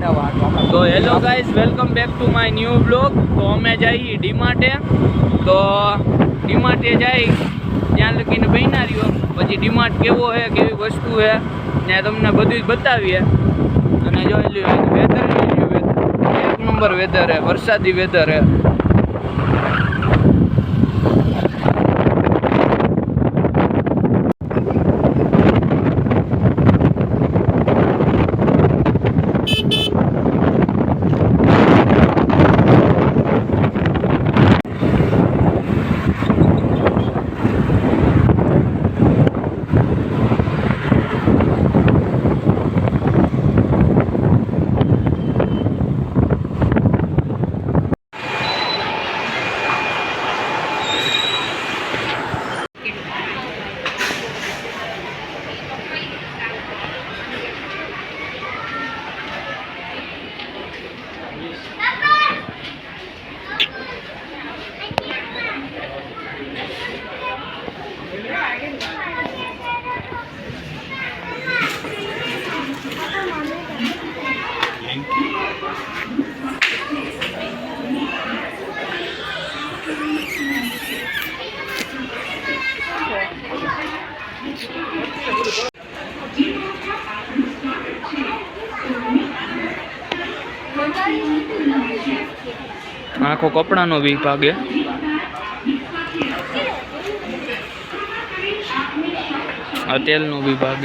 તો hello guys, welcome back to my new blog. તો અમે જઈએ ડીમાર્ટે. તો ડીમાર્ટે જઈ ત્યાં લગીને બન્યા રહ્યો. પછી ડીમાર્ટ કેવો છે, કેવી વસ્તુ છે, ત્યાં તમને બધું જ બતાવીએ. અને જો વેધર એક નંબર વેધર છે, વરસાદી વેધર છે. આખો કપડાનો વિભાગ આ તેલનો વિભાગ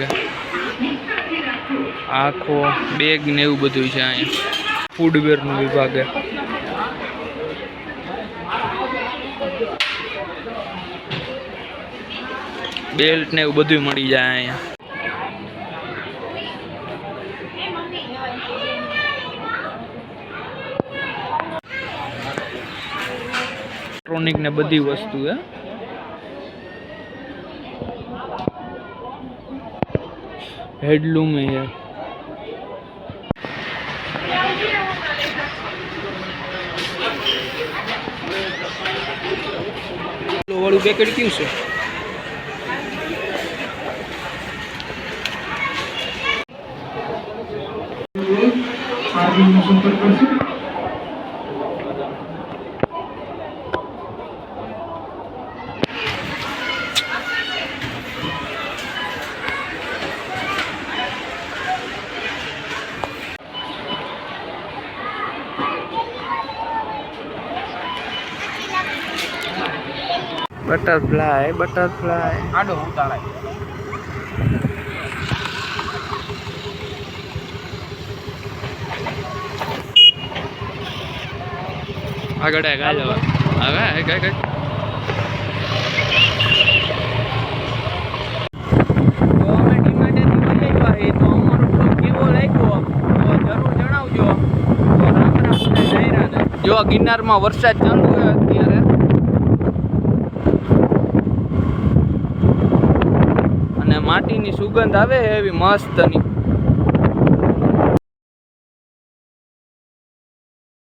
આખો બેગ ને એવું બધું છે. અહીંયા ફૂડવેર નો વિભાગ બેલ્ટ ને એવું બધું મળી જાય અહીંયા. ઇલેક્ટ્રોનિક ને બધી વસ્તુ હેડલૂમ है. વાળું પેકેટ ક્યું છે? બટરફ્લાય આડો ઉતારાય. આગળ ગાલો હવે કઈ જો ગિરનારમાં વરસાદ ચાલુ હોય અત્યારે, અને માટીની સુગંધ આવે એવી મસ્તની.